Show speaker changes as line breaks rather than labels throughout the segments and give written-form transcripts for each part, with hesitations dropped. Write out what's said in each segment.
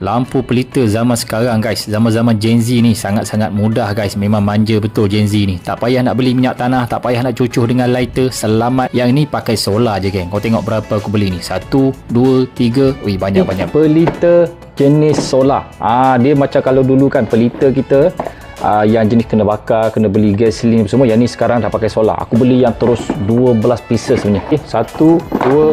Lampu pelita zaman sekarang guys, zaman-zaman Gen Z ni sangat-sangat mudah guys. Memang manja betul Gen Z ni. Tak payah nak beli minyak tanah, tak payah nak cucuh dengan lighter. Selamat. Yang ni pakai solar je geng. Kau tengok berapa aku beli ni. 1, 2, 3. Wih, banyak-banyak. Pelita jenis solar. Dia macam kalau dulu kan pelita kita yang jenis kena bakar, kena beli gasoline semua. Yang ni sekarang dah pakai solar. Aku beli yang terus 12 pieces sebenarnya. 1, 2,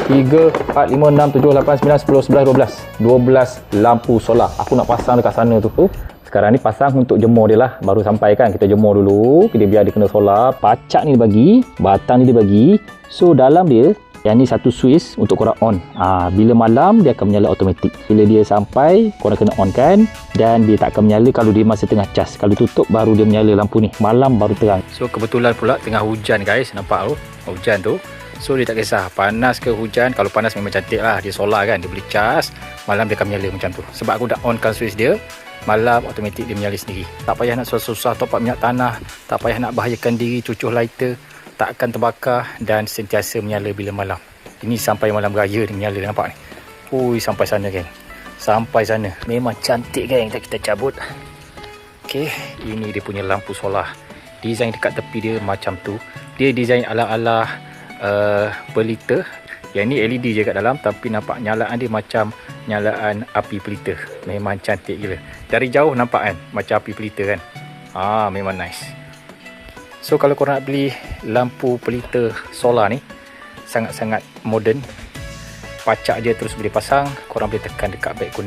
3, 4, 5, 6, 7, 8, 9, 10, 11, 12 lampu solar. Aku nak pasang dekat sana tu. Sekarang ni pasang untuk jemur dia lah. Baru sampai kan, kita jemur dulu. Biar dia kena solar. Pacak ni dia bagi, batang ni dia bagi. So dalam dia, yang ni satu switch untuk korang on. Bila malam dia akan menyala automatik. Bila dia sampai, korang kena on kan. Dan dia tak akan menyala kalau dia masa tengah cas. Kalau tutup baru dia menyala lampu ni. Malam baru terang. So kebetulan pula tengah hujan guys. Nampak tu? Hujan tu. So dia tak kisah panas ke hujan. Kalau panas memang cantik lah. Dia solar kan. Dia boleh cas. Malam dia akan menyala macam tu. Sebab aku dah onkan switch dia. Malam automatik dia menyala sendiri. Tak payah nak susah-susah top up minyak tanah. Tak payah nak bahayakan diri cucuh lighter. Tak akan terbakar. Dan sentiasa menyala bila malam. Ini sampai malam raya dia menyala. Nampak ni. Ui, sampai sana geng. Sampai sana. Memang cantik geng. Kita cabut. Okay. Ini dia punya lampu solar. Design dekat tepi dia macam tu. Dia design ala-ala pelita. Yang ni LED je kat dalam, tapi nampak nyalaan dia macam nyalaan api pelita. Memang cantik gila. Dari jauh nampak kan macam api pelita kan. Memang nice. So kalau korang nak beli lampu pelita solar ni, sangat-sangat modern. Pacak je terus boleh pasang. Korang boleh tekan dekat beg kuning.